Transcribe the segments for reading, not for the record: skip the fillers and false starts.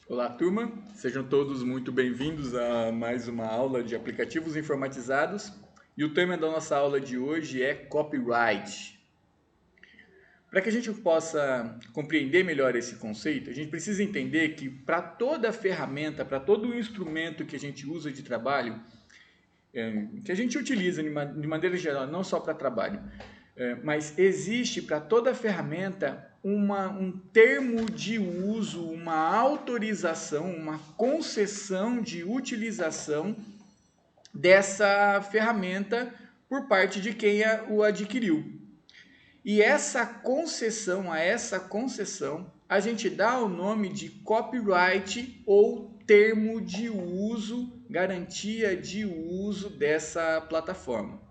Olá, turma. Sejam todos muito bem-vindos a mais uma aula de aplicativos informatizados. E o tema da nossa aula de hoje é copyright. Para que a gente possa compreender melhor esse conceito, a gente precisa entender que para toda ferramenta, para todo instrumento que a gente usa de trabalho, que a gente utiliza de maneira geral, não só para trabalho, mas existe para toda ferramenta um termo de uso, uma autorização, uma concessão de utilização dessa ferramenta por parte de quem o adquiriu. E essa concessão, a gente dá o nome de copyright ou termo de uso, garantia de uso dessa plataforma.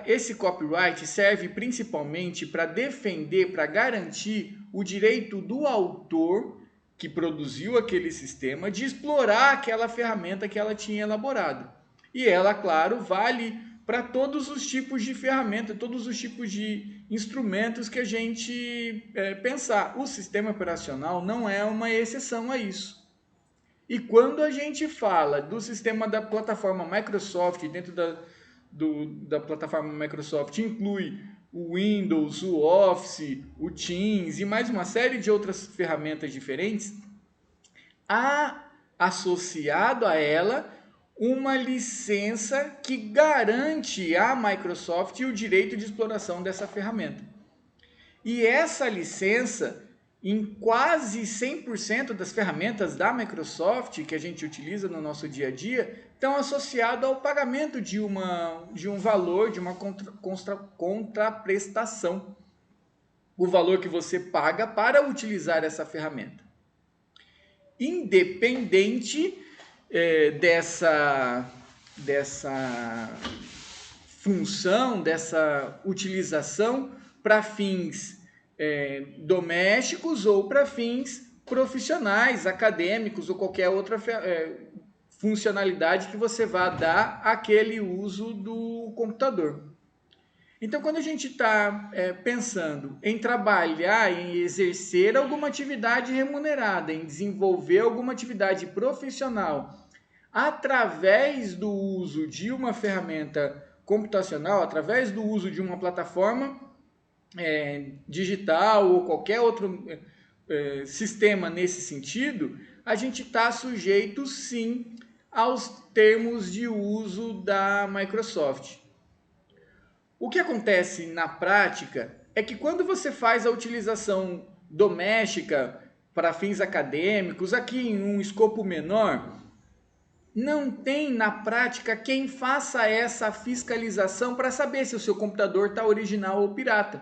Esse copyright serve principalmente para defender, para garantir o direito do autor que produziu aquele sistema de explorar aquela ferramenta que ela tinha elaborado. E ela, claro, vale para todos os tipos de ferramenta, todos os tipos de instrumentos que a gente pensar. O sistema operacional não é uma exceção a isso. E quando a gente fala do sistema da plataforma Microsoft, dentro da plataforma Microsoft, inclui o Windows, o Office, o Teams e mais uma série de outras ferramentas diferentes, há associado a ela uma licença que garante à Microsoft o direito de exploração dessa ferramenta. E essa licença, em quase 100% das ferramentas da Microsoft que a gente utiliza no nosso dia a dia, estão associadas ao pagamento de um valor, de uma contraprestação. O valor que você paga para utilizar essa ferramenta. Independente dessa função, dessa utilização para fins domésticos ou para fins profissionais, acadêmicos ou qualquer outra funcionalidade que você vá dar àquele uso do computador. Então, quando a gente está pensando em trabalhar, em exercer alguma atividade remunerada, em desenvolver alguma atividade profissional, através do uso de uma ferramenta computacional, através do uso de uma plataforma digital ou qualquer outro sistema nesse sentido, a gente está sujeito sim aos termos de uso da Microsoft. O que acontece na prática é que quando você faz a utilização doméstica para fins acadêmicos, aqui em um escopo menor, não tem na prática quem faça essa fiscalização para saber se o seu computador está original ou pirata.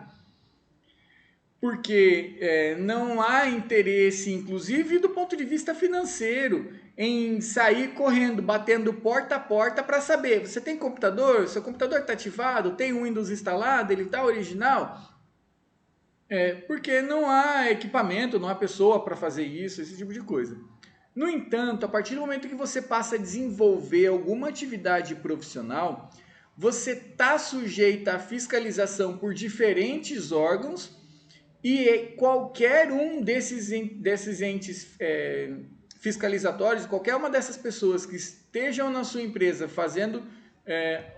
Porque não há interesse, inclusive do ponto de vista financeiro, em sair correndo, batendo porta a porta para saber, você tem computador? Seu computador está ativado? Tem o Windows instalado? Ele está original? Porque não há equipamento, não há pessoa para fazer isso, esse tipo de coisa. No entanto, a partir do momento que você passa a desenvolver alguma atividade profissional, você está sujeito à fiscalização por diferentes órgãos e qualquer um desses entes fiscalizatórios, qualquer uma dessas pessoas que estejam na sua empresa fazendo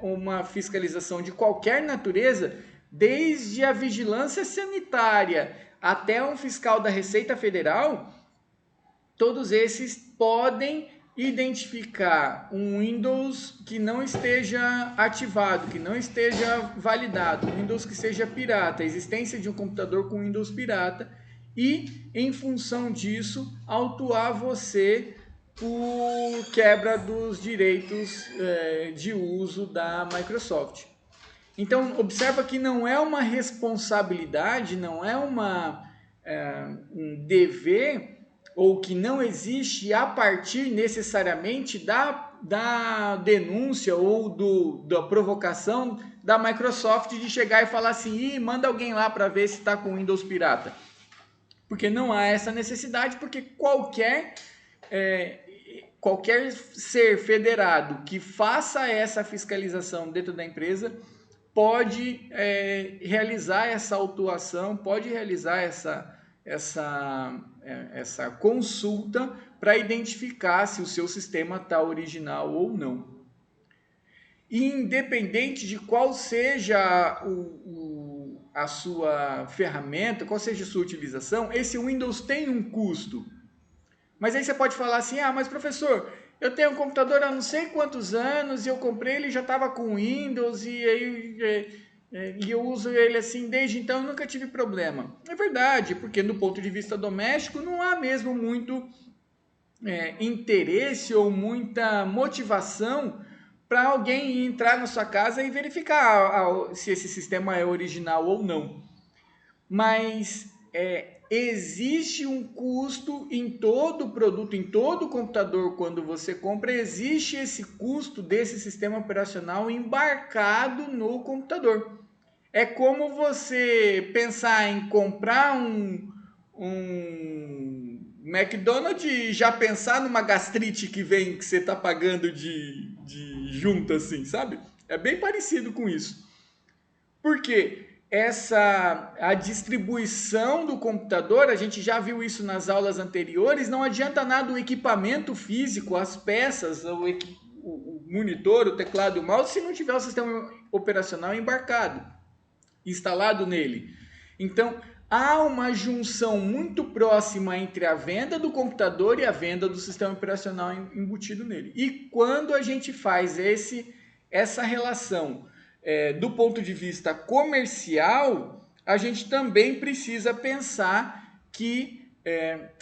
uma fiscalização de qualquer natureza, desde a vigilância sanitária até um fiscal da Receita Federal, todos esses podem identificar um Windows que não esteja ativado, que não esteja validado, um Windows que seja pirata, a existência de um computador com Windows pirata e, em função disso, autuar você por quebra dos direitos de uso da Microsoft. Então, observa que não é uma responsabilidade, não é um dever ou que não existe a partir necessariamente da denúncia ou da provocação da Microsoft de chegar e falar assim, manda alguém lá para ver se está com Windows pirata. Porque não há essa necessidade, porque qualquer ser federado que faça essa fiscalização dentro da empresa pode realizar essa autuação, pode realizar essa consulta para identificar se o seu sistema está original ou não. Independente de qual seja a sua ferramenta, qual seja a sua utilização, esse Windows tem um custo. Mas aí você pode falar assim, mas professor, eu tenho um computador há não sei quantos anos e eu comprei ele já estava com Windows e eu uso ele assim desde então, eu nunca tive problema. É verdade, porque do ponto de vista doméstico não há mesmo muito interesse ou muita motivação para alguém entrar na sua casa e verificar se esse sistema é original ou não. Mas existe um custo em todo produto, em todo computador, quando você compra, existe esse custo desse sistema operacional embarcado no computador. É como você pensar em comprar um McDonald's e já pensar numa gastrite que vem, que você está pagando de junta, assim, sabe? É bem parecido com isso. Por quê? A distribuição do computador, a gente já viu isso nas aulas anteriores, não adianta nada o equipamento físico, as peças, o monitor, o teclado e o mouse, se não tiver o sistema operacional embarcado, instalado nele. Então, há uma junção muito próxima entre a venda do computador e a venda do sistema operacional embutido nele. E quando a gente faz essa relação do ponto de vista comercial, a gente também precisa pensar que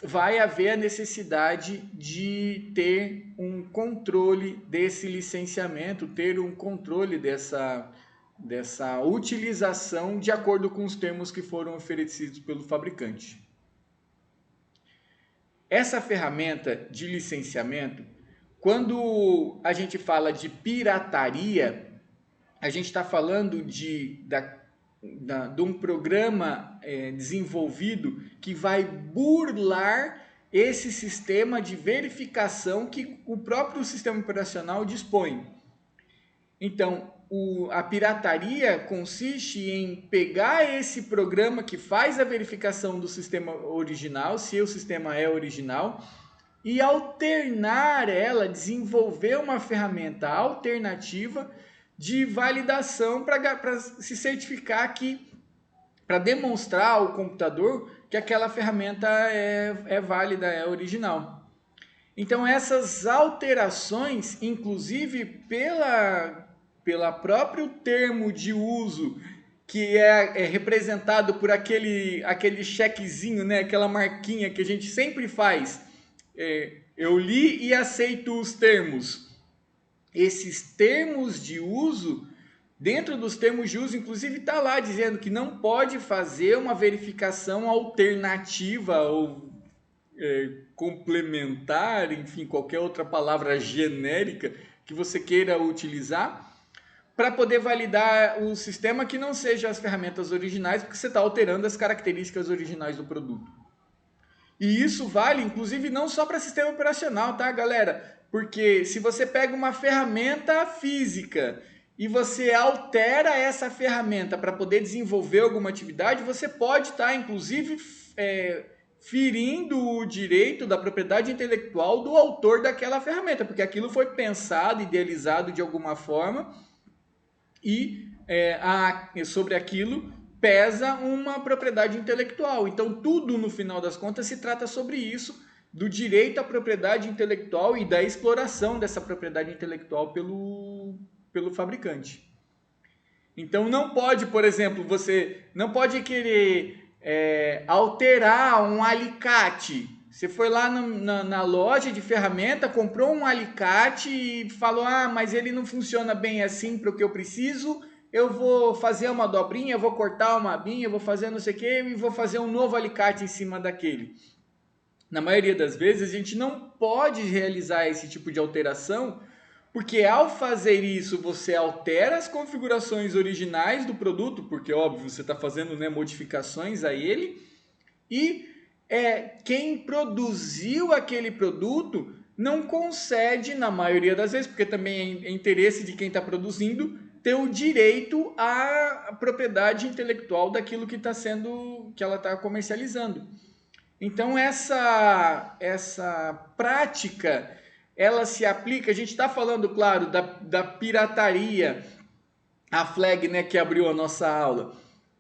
vai haver a necessidade de ter um controle desse licenciamento, ter um controle dessa utilização de acordo com os termos que foram oferecidos pelo fabricante. Essa ferramenta de licenciamento, quando a gente fala de pirataria, a gente está falando de um programa desenvolvido que vai burlar esse sistema de verificação que o próprio sistema operacional dispõe. Então, a pirataria consiste em pegar esse programa que faz a verificação do sistema original, se o sistema é original, e alternar ela, desenvolver uma ferramenta alternativa de validação para se certificar que, para demonstrar ao computador que aquela ferramenta é válida, é original. Então essas alterações, inclusive pela próprio termo de uso, que é representado por aquele chequezinho, né? Aquela marquinha que a gente sempre faz, eu li e aceito os termos. Esses termos de uso, dentro dos termos de uso, inclusive está lá dizendo que não pode fazer uma verificação alternativa ou complementar, enfim, qualquer outra palavra genérica que você queira utilizar para poder validar o sistema que não seja as ferramentas originais, porque você está alterando as características originais do produto. E isso vale, inclusive, não só para sistema operacional, tá, galera? Porque se você pega uma ferramenta física e você altera essa ferramenta para poder desenvolver alguma atividade, você pode estar, inclusive, ferindo o direito da propriedade intelectual do autor daquela ferramenta, porque aquilo foi pensado, idealizado de alguma forma e sobre aquilo pesa uma propriedade intelectual. Então, tudo, no final das contas, se trata sobre isso, do direito à propriedade intelectual e da exploração dessa propriedade intelectual pelo fabricante. Então, não pode, por exemplo, você não pode querer alterar um alicate. Você foi lá na loja de ferramenta, comprou um alicate e falou, mas ele não funciona bem assim para o que eu preciso, eu vou fazer uma dobrinha, eu vou cortar uma abinha, eu vou fazer não sei o que e vou fazer um novo alicate em cima daquele. Na maioria das vezes, a gente não pode realizar esse tipo de alteração, porque ao fazer isso, você altera as configurações originais do produto, porque, óbvio, você está fazendo modificações a ele, e quem produziu aquele produto não concede, na maioria das vezes, porque também é interesse de quem está produzindo, ter o direito à propriedade intelectual daquilo que ela está comercializando. Então essa prática, ela se aplica, a gente está falando, claro, da pirataria, a Flag, né, que abriu a nossa aula,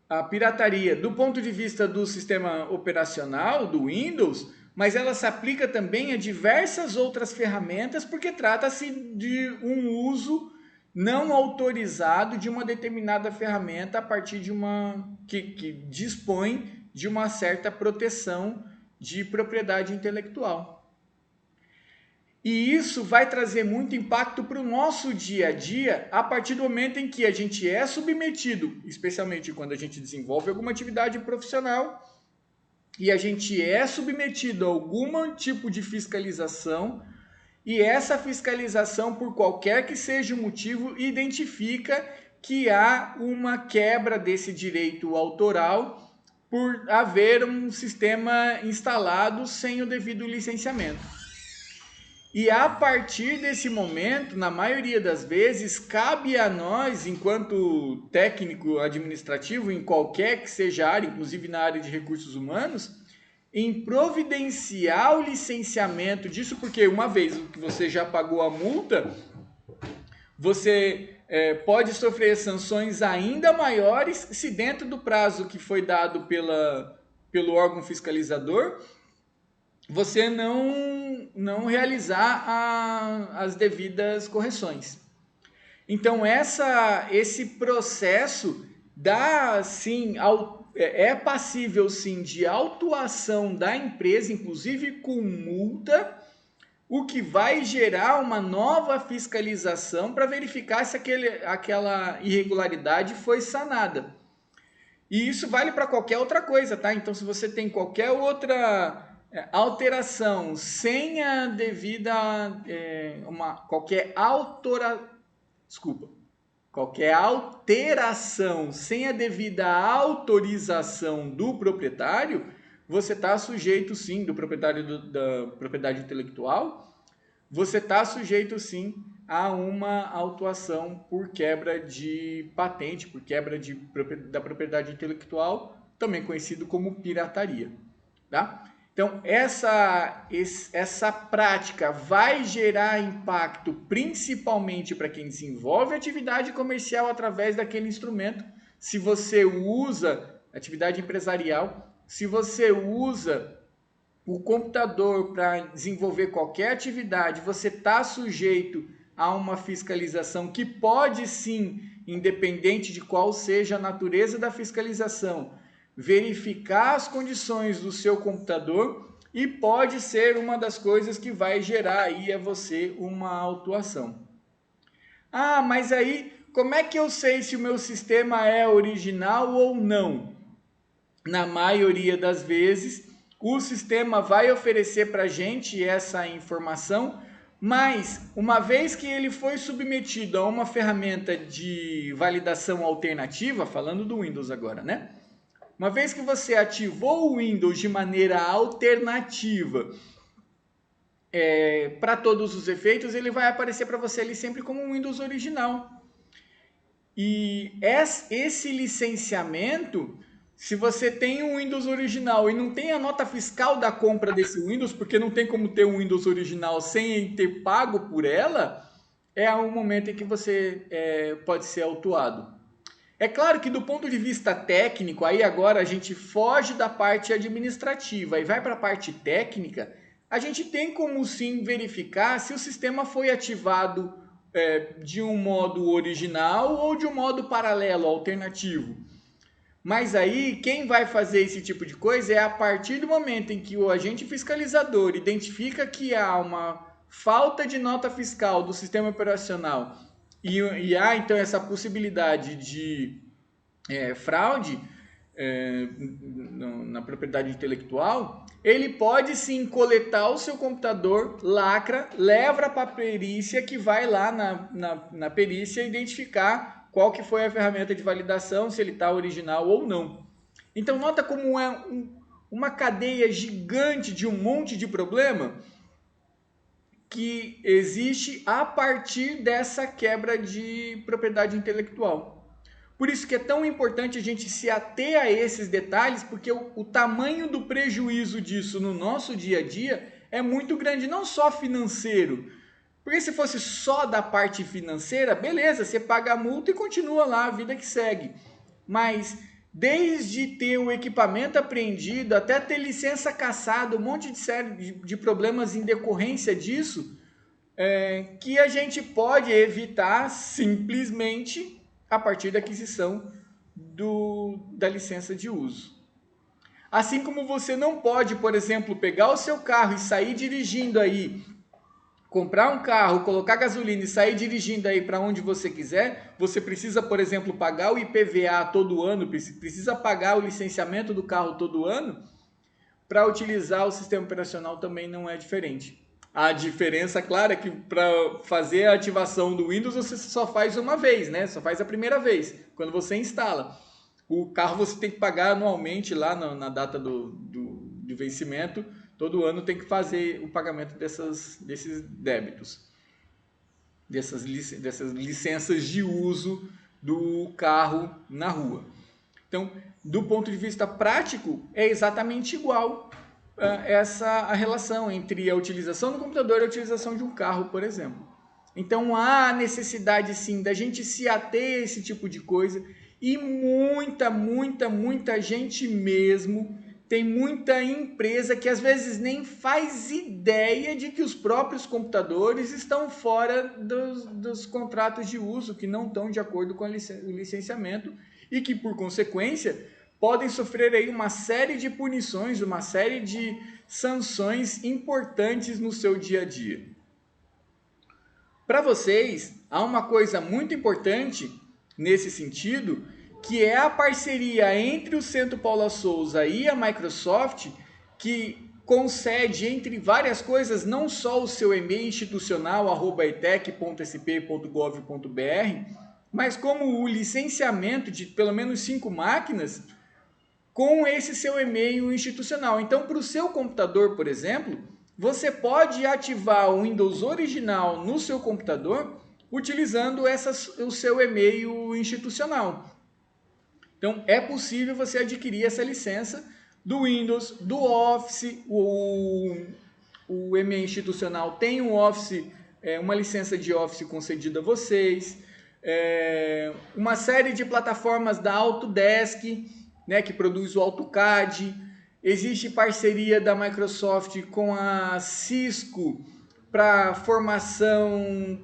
a pirataria do ponto de vista do sistema operacional, do Windows, mas ela se aplica também a diversas outras ferramentas, porque trata-se de um uso não autorizado de uma determinada ferramenta a partir de uma que dispõe de uma certa proteção de propriedade intelectual. E isso vai trazer muito impacto para o nosso dia a dia a partir do momento em que a gente é submetido, especialmente quando a gente desenvolve alguma atividade profissional, e a gente é submetido a algum tipo de fiscalização, e essa fiscalização, por qualquer que seja o motivo, identifica que há uma quebra desse direito autoral por haver um sistema instalado sem o devido licenciamento. E a partir desse momento, na maioria das vezes, cabe a nós, enquanto técnico administrativo, em qualquer que seja a área, inclusive na área de recursos humanos, em providenciar o licenciamento disso, porque uma vez que você já pagou a multa, você pode sofrer sanções ainda maiores se dentro do prazo que foi dado pelo órgão fiscalizador, você não realizar as devidas correções. Então, esse processo dá, sim, é passível, sim, de autuação da empresa, inclusive com multa, o que vai gerar uma nova fiscalização para verificar se aquela irregularidade foi sanada. E isso vale para qualquer outra coisa, tá? Então, se você tem qualquer outra alteração sem a devida qualquer alteração sem a devida autorização do proprietário, você está sujeito sim, do proprietário da propriedade intelectual, você está sujeito sim a uma autuação por quebra de patente, por quebra da propriedade intelectual, também conhecido como pirataria, tá? Então, essa prática vai gerar impacto principalmente para quem desenvolve atividade comercial através daquele instrumento. Se você usa atividade empresarial, se você usa o computador para desenvolver qualquer atividade, você está sujeito a uma fiscalização que pode sim, independente de qual seja a natureza da fiscalização, verificar as condições do seu computador e pode ser uma das coisas que vai gerar aí a você uma autuação. Ah, mas aí como é que eu sei se o meu sistema é original ou não? Na maioria das vezes, o sistema vai oferecer para a gente essa informação, mas uma vez que ele foi submetido a uma ferramenta de validação alternativa, falando do Windows agora, né? Uma vez que você ativou o Windows de maneira alternativa para todos os efeitos, ele vai aparecer para você ali sempre como um Windows original. E esse licenciamento, se você tem um Windows original e não tem a nota fiscal da compra desse Windows, porque não tem como ter um Windows original sem ter pago por ela, é um momento em que você pode ser autuado. É claro que do ponto de vista técnico, aí agora a gente foge da parte administrativa e vai para a parte técnica, a gente tem como sim verificar se o sistema foi ativado de um modo original ou de um modo paralelo, alternativo. Mas aí quem vai fazer esse tipo de coisa é a partir do momento em que o agente fiscalizador identifica que há uma falta de nota fiscal do sistema operacional e há então essa possibilidade de fraude na propriedade intelectual, ele pode sim coletar o seu computador, lacra, leva para a perícia, que vai lá na perícia identificar qual que foi a ferramenta de validação, se ele está original ou não. Então nota como é uma cadeia gigante de um monte de problema que existe a partir dessa quebra de propriedade intelectual. Por isso que é tão importante a gente se ater a esses detalhes, porque o tamanho do prejuízo disso no nosso dia a dia é muito grande, não só financeiro. Porque se fosse só da parte financeira, beleza, você paga a multa e continua lá a vida que segue. Mas desde ter o equipamento apreendido, até ter licença cassada, um monte de série de problemas em decorrência disso, que a gente pode evitar simplesmente a partir da aquisição da licença de uso. Assim como você não pode, por exemplo, pegar o seu carro e sair dirigindo aí, comprar um carro, colocar gasolina e sair dirigindo aí para onde você quiser, você precisa, por exemplo, pagar o IPVA todo ano, precisa pagar o licenciamento do carro todo ano. Para utilizar o sistema operacional também não é diferente. A diferença, claro, é que para fazer a ativação do Windows você só faz uma vez, né? Só faz a primeira vez, quando você instala. O carro você tem que pagar anualmente lá na data do vencimento. Todo ano tem que fazer o pagamento desses débitos, dessas licenças de uso do carro na rua. Então, do ponto de vista prático, é exatamente igual a relação entre a utilização do computador e a utilização de um carro, por exemplo. Então, há necessidade, sim, da gente se ater a esse tipo de coisa e muita gente mesmo. Tem muita empresa que às vezes nem faz ideia de que os próprios computadores estão fora dos contratos de uso, que não estão de acordo com o licenciamento e que, por consequência, podem sofrer aí uma série de punições, uma série de sanções importantes no seu dia a dia. Para vocês, há uma coisa muito importante nesse sentido, que é a parceria entre o Centro Paula Souza e a Microsoft, que concede, entre várias coisas, não só o seu e-mail institucional, @etec.sp.gov.br, mas como o licenciamento de pelo menos 5 máquinas com esse seu e-mail institucional. Então, para o seu computador, por exemplo, você pode ativar o Windows original no seu computador utilizando o seu e-mail institucional. Então, é possível você adquirir essa licença do Windows, do Office, o e-mail institucional tem um Office, uma licença de Office concedida a vocês, uma série de plataformas da Autodesk, né, que produz o AutoCAD, existe parceria da Microsoft com a Cisco para formação,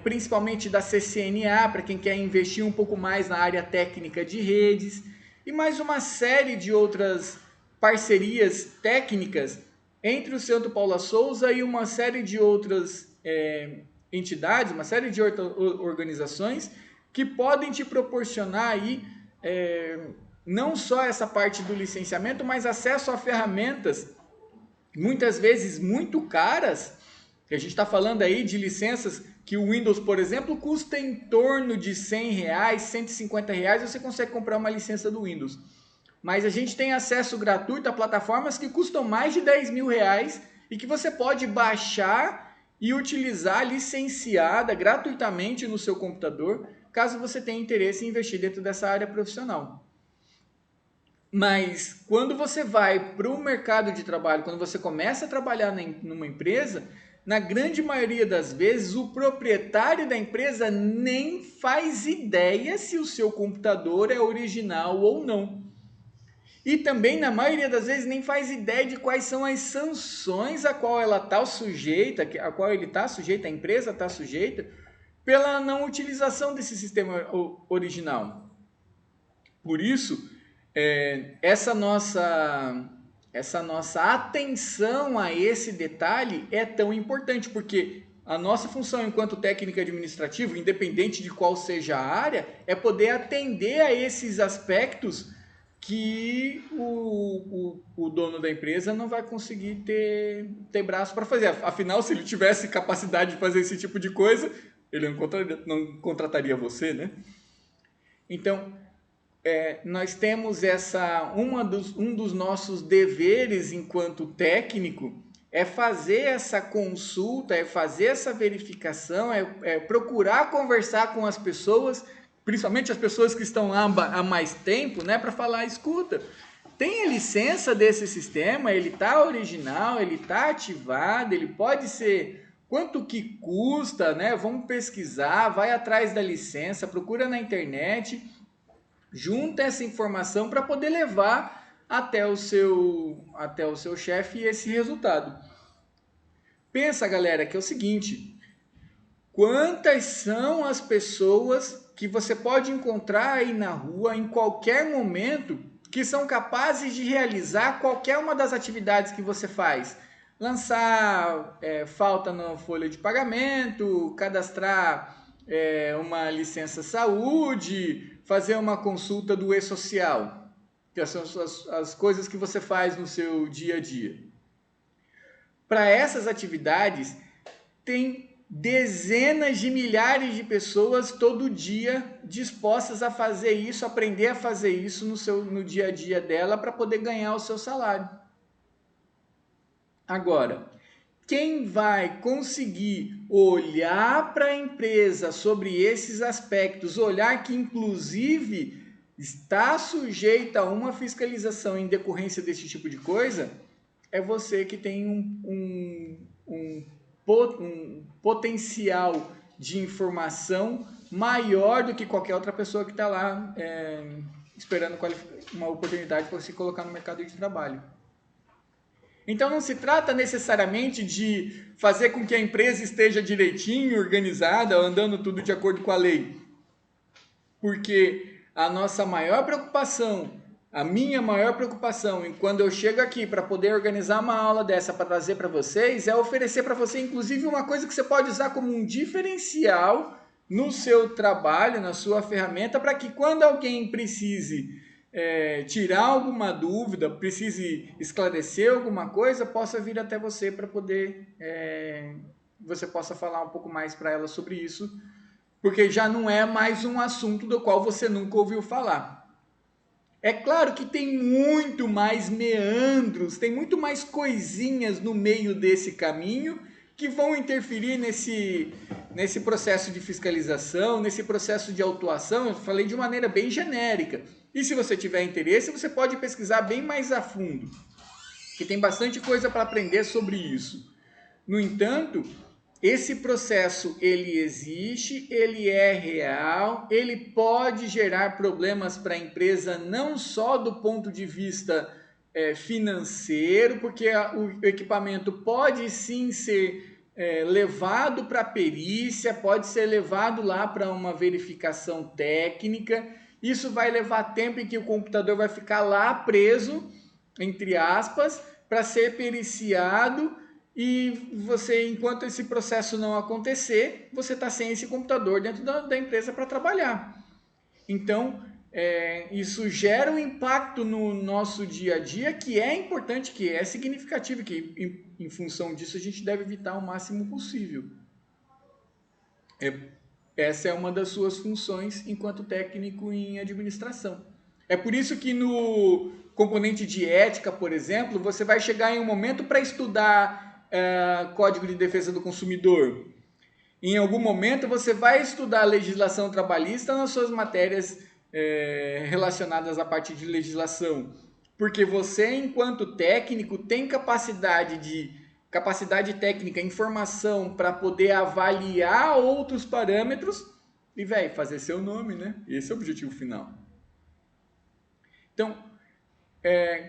principalmente da CCNA, para quem quer investir um pouco mais na área técnica de redes, e mais uma série de outras parcerias técnicas entre o Centro Paula Souza e uma série de outras entidades, uma série de organizações que podem te proporcionar aí, não só essa parte do licenciamento, mas acesso a ferramentas, muitas vezes muito caras, que a gente está falando aí de licenças que o Windows, por exemplo, custa em torno de R$100, R$150, você consegue comprar uma licença do Windows. Mas a gente tem acesso gratuito a plataformas que custam mais de R$10.000 e que você pode baixar e utilizar licenciada gratuitamente no seu computador, caso você tenha interesse em investir dentro dessa área profissional. Mas quando você vai para o mercado de trabalho, quando você começa a trabalhar numa empresa, na grande maioria das vezes o proprietário da empresa nem faz ideia se o seu computador é original ou não. E também, na maioria das vezes, nem faz ideia de quais são as sanções a qual ela está sujeita, a qual ele está sujeito, a empresa está sujeita, pela não utilização desse sistema original. Por isso, essa nossa atenção a esse detalhe é tão importante, porque a nossa função enquanto técnico administrativo, independente de qual seja a área, é poder atender a esses aspectos que o dono da empresa não vai conseguir ter braço para fazer. Afinal, se ele tivesse capacidade de fazer esse tipo de coisa, ele não contrataria você, né? Então, nós temos um dos nossos deveres enquanto técnico é fazer essa consulta, é fazer essa verificação, é procurar conversar com as pessoas principalmente as pessoas que estão lá há mais tempo, né, para falar, escuta, tem a licença desse sistema, ele está original, ele está ativado, ele pode ser quanto que custa, né? Vamos pesquisar, vai atrás da licença, procura na internet, junta essa informação para poder levar até o seu chefe esse resultado. Pensa, galera, que é o seguinte: quantas são as pessoas que você pode encontrar aí na rua em qualquer momento que são capazes de realizar qualquer uma das atividades que você faz? Lançar falta na folha de pagamento, cadastrar uma licença saúde, fazer uma consulta do e-social, que são as coisas que você faz no seu dia a dia. Para essas atividades, tem dezenas de milhares de pessoas todo dia dispostas a fazer isso, aprender a fazer isso no dia a dia dela para poder ganhar o seu salário. Agora, quem vai conseguir olhar para a empresa sobre esses aspectos, olhar que inclusive está sujeita a uma fiscalização em decorrência desse tipo de coisa, é você que tem um potencial de informação maior do que qualquer outra pessoa que está lá esperando uma oportunidade para se colocar no mercado de trabalho. Então não se trata necessariamente de fazer com que a empresa esteja direitinho, organizada, andando tudo de acordo com a lei. Porque a nossa maior preocupação, a minha maior preocupação, quando eu chego aqui para poder organizar uma aula dessa para trazer para vocês, é oferecer para você, inclusive, uma coisa que você pode usar como um diferencial no seu trabalho, na sua ferramenta, para que quando alguém precise tirar alguma dúvida, precise esclarecer alguma coisa, possa vir até você para poder você possa falar um pouco mais para ela sobre isso, porque já não é mais um assunto do qual você nunca ouviu falar. É claro que tem muito mais meandros, tem muito mais coisinhas no meio desse caminho que vão interferir nesse processo de fiscalização, nesse processo de autuação. Eu falei de maneira bem genérica. E se você tiver interesse, você pode pesquisar bem mais a fundo, que tem bastante coisa para aprender sobre isso. No entanto, esse processo, ele existe, ele é real, ele pode gerar problemas para a empresa, não só do ponto de vista financeiro, porque o equipamento pode sim ser levado para a perícia, pode ser levado lá para uma verificação técnica. Isso vai levar tempo em que o computador vai ficar lá preso, entre aspas, para ser periciado. E você, enquanto esse processo não acontecer, você está sem esse computador dentro da empresa para trabalhar. Então, isso gera um impacto no nosso dia a dia que é importante, que é significativo, que em função disso a gente deve evitar o máximo possível. Essa é uma das suas funções enquanto técnico em administração. É por isso que no componente de ética, por exemplo, você vai chegar em um momento para estudar Código de Defesa do Consumidor. Em algum momento você vai estudar a legislação trabalhista nas suas matérias relacionadas à parte de legislação. Porque você, enquanto técnico, tem capacidade técnica, informação para poder avaliar outros parâmetros e, fazer seu nome, né? Esse é o objetivo final. Então,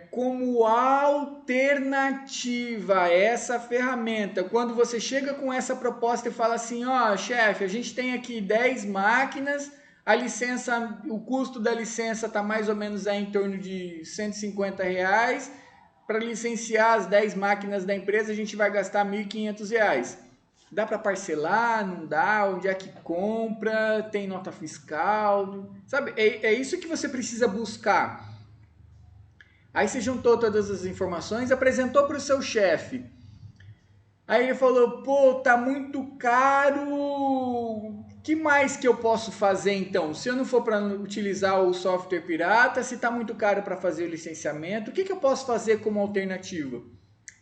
como alternativa a essa ferramenta, quando você chega com essa proposta e fala assim, chefe, a gente tem aqui 10 máquinas, a licença, o custo da licença está mais ou menos em torno de R$150, para licenciar as 10 máquinas da empresa a gente vai gastar R$1.500. Dá para parcelar? Não dá? Onde é que compra? Tem nota fiscal? Sabe, é isso que você precisa buscar. Aí você juntou todas as informações, apresentou para o seu chefe. Aí ele falou, tá muito caro, o que mais que eu posso fazer então? Se eu não for para utilizar o software pirata, se está muito caro para fazer o licenciamento, o que eu posso fazer como alternativa?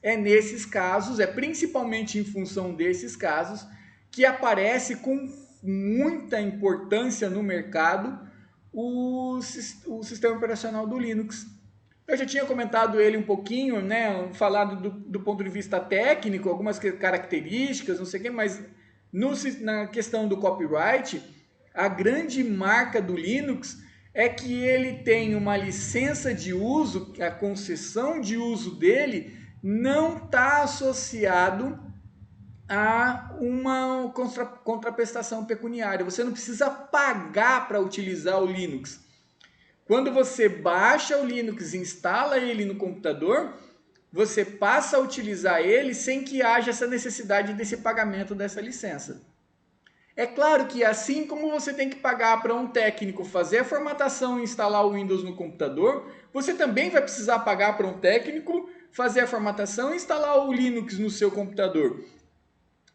É nesses casos, principalmente em função desses casos, que aparece com muita importância no mercado o sistema operacional do Linux. Eu já tinha comentado ele um pouquinho, né, falado do ponto de vista técnico, algumas características, não sei o que, mas na questão do copyright, a grande marca do Linux é que ele tem uma licença de uso, a concessão de uso dele não está associado a uma contraprestação pecuniária. Você não precisa pagar para utilizar o Linux. Quando você baixa o Linux e instala ele no computador, você passa a utilizar ele sem que haja essa necessidade desse pagamento dessa licença. É claro que assim como você tem que pagar para um técnico fazer a formatação e instalar o Windows no computador, você também vai precisar pagar para um técnico fazer a formatação e instalar o Linux no seu computador.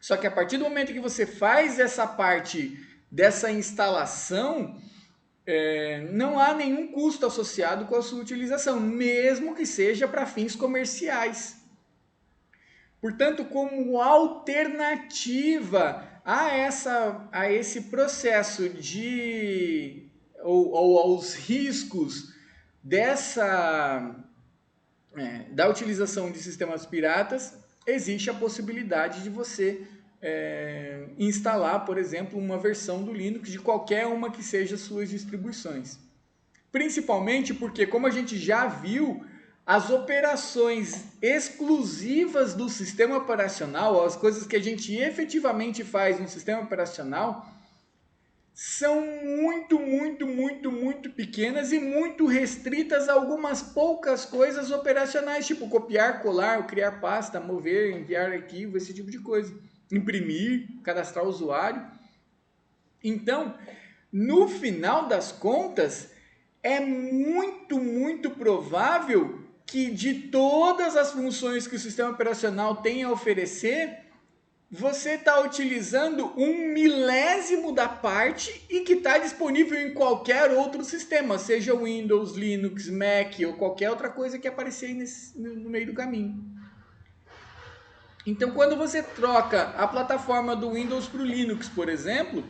Só que a partir do momento que você faz essa parte dessa instalação, não há nenhum custo associado com a sua utilização, mesmo que seja para fins comerciais. Portanto, como alternativa a esse processo ou aos riscos da utilização de sistemas piratas, existe a possibilidade de você instalar, por exemplo, uma versão do Linux de qualquer uma que seja suas distribuições. Principalmente porque, como a gente já viu, as operações exclusivas do sistema operacional, as coisas que a gente efetivamente faz no sistema operacional, são muito pequenas e muito restritas a algumas poucas coisas operacionais, tipo copiar, colar, criar pasta, mover, enviar arquivo, esse tipo de coisa. Imprimir, cadastrar o usuário. Então, no final das contas, é muito provável que de todas as funções que o sistema operacional tem a oferecer, você está utilizando 1/1000 da parte e que está disponível em qualquer outro sistema, seja Windows, Linux, Mac ou qualquer outra coisa que aparecer no meio do caminho. Então, quando você troca a plataforma do Windows para o Linux, por exemplo,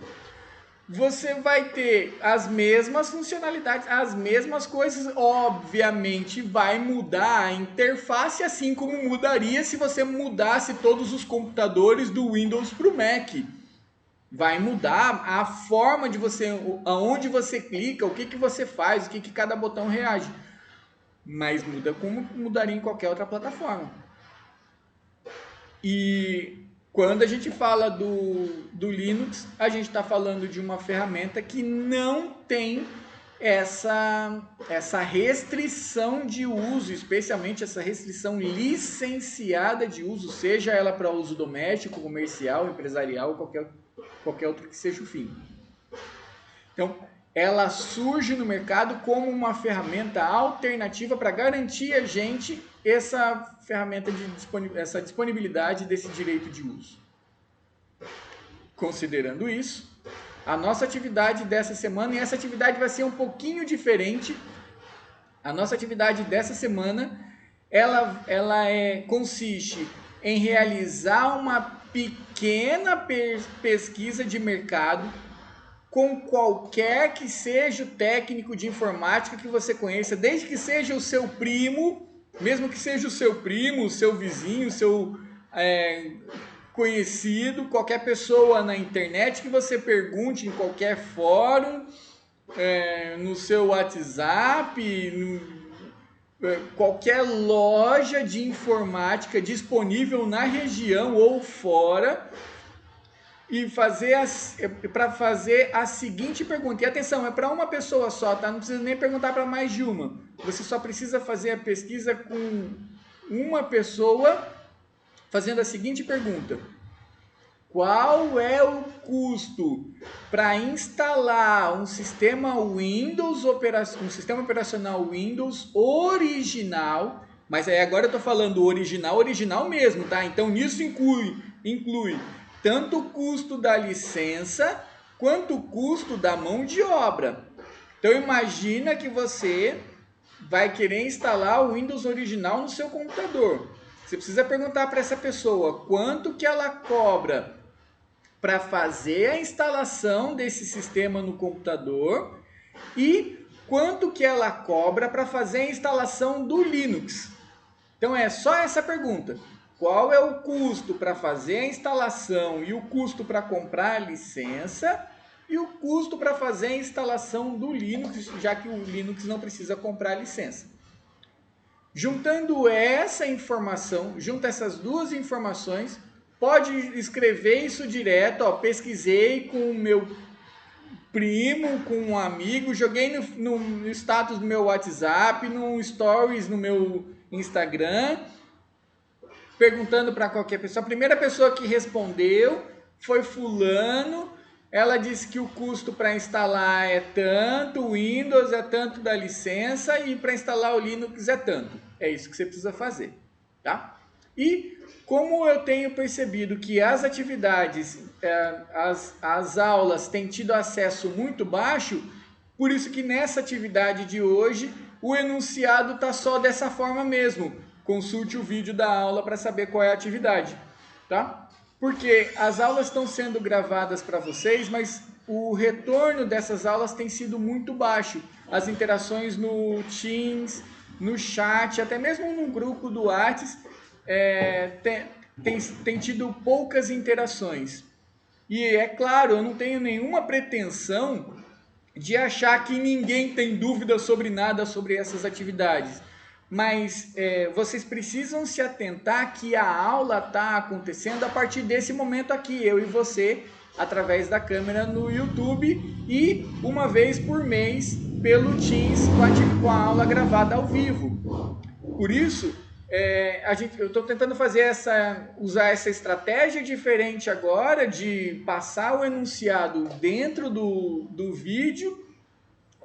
você vai ter as mesmas funcionalidades, as mesmas coisas. Obviamente vai mudar a interface, assim como mudaria se você mudasse todos os computadores do Windows para o Mac. Vai mudar a forma de você, aonde você clica, o que você faz, o que cada botão reage. Mas muda como mudaria em qualquer outra plataforma. E quando a gente fala do Linux, a gente está falando de uma ferramenta que não tem essa restrição de uso, especialmente essa restrição licenciada de uso, seja ela para uso doméstico, comercial, empresarial, qualquer outro que seja o fim. Então, ela surge no mercado como uma ferramenta alternativa para garantir a gente essa ferramenta essa disponibilidade desse direito de uso. Considerando isso, a nossa atividade dessa semana, e essa atividade vai ser um pouquinho diferente, a nossa atividade dessa semana, consiste em realizar uma pequena pesquisa de mercado com qualquer que seja o técnico de informática que você conheça, desde que seja o seu primo, mesmo que seja o seu primo, o seu vizinho, o seu conhecido, qualquer pessoa na internet que você pergunte em qualquer fórum, no seu WhatsApp, qualquer loja de informática disponível na região ou fora, e para fazer a seguinte pergunta. E atenção, é para uma pessoa só, tá? Não precisa nem perguntar para mais de uma. Você só precisa fazer a pesquisa com uma pessoa, fazendo a seguinte pergunta: qual é o custo para instalar um sistema operacional Windows original? Mas aí agora eu estou falando original mesmo, tá? Então nisso inclui tanto o custo da licença quanto o custo da mão de obra. Então imagina que você vai querer instalar o Windows original no seu computador. Você precisa perguntar para essa pessoa quanto que ela cobra para fazer a instalação desse sistema no computador e quanto que ela cobra para fazer a instalação do Linux. Então é só essa pergunta. Qual é o custo para fazer a instalação e o custo para comprar a licença e o custo para fazer a instalação do Linux, já que o Linux não precisa comprar a licença. Juntando essa informação, junta essas duas informações, pode escrever isso direto, ó, pesquisei com o meu primo, com um amigo, joguei no status do meu WhatsApp, no stories no meu Instagram, perguntando para qualquer pessoa. A primeira pessoa que respondeu foi fulano, ela disse que o custo para instalar é tanto, o Windows é tanto da licença e para instalar o Linux é tanto. É isso que você precisa fazer, tá? E como eu tenho percebido que as atividades, as aulas têm tido acesso muito baixo, por isso que nessa atividade de hoje o enunciado está só dessa forma mesmo. Consulte o vídeo da aula para saber qual é a atividade, tá? Porque as aulas estão sendo gravadas para vocês, mas o retorno dessas aulas tem sido muito baixo. As interações no Teams, no chat, até mesmo no grupo do WhatsApp, tem tido poucas interações. E é claro, eu não tenho nenhuma pretensão de achar que ninguém tem dúvida sobre nada sobre essas atividades. Mas vocês precisam se atentar que a aula está acontecendo a partir desse momento aqui, eu e você, através da câmera no YouTube e uma vez por mês pelo Teams com a aula gravada ao vivo. Por isso, eu estou tentando usar essa estratégia diferente agora de passar o enunciado dentro do vídeo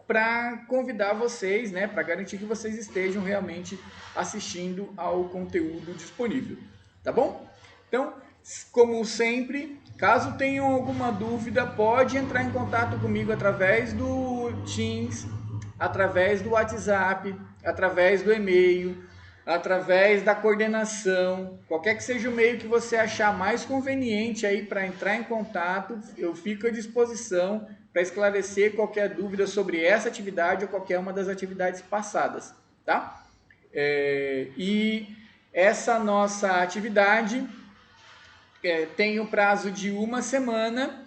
para convidar vocês, né, para garantir que vocês estejam realmente assistindo ao conteúdo disponível, tá bom? Então, como sempre, caso tenham alguma dúvida, pode entrar em contato comigo através do Teams, através do WhatsApp, através do e-mail, através da coordenação, qualquer que seja o meio que você achar mais conveniente aí para entrar em contato, eu fico à disposição para esclarecer qualquer dúvida sobre essa atividade ou qualquer uma das atividades passadas, tá? E essa nossa atividade tem o prazo de uma semana,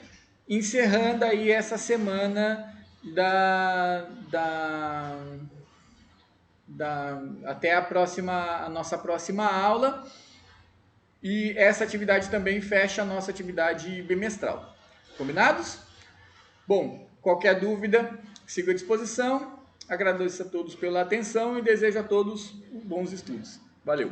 encerrando aí essa semana até a nossa próxima aula. E essa atividade também fecha a nossa atividade bimestral. Combinados? Bom, qualquer dúvida, sigo à disposição. Agradeço a todos pela atenção e desejo a todos bons estudos. Valeu!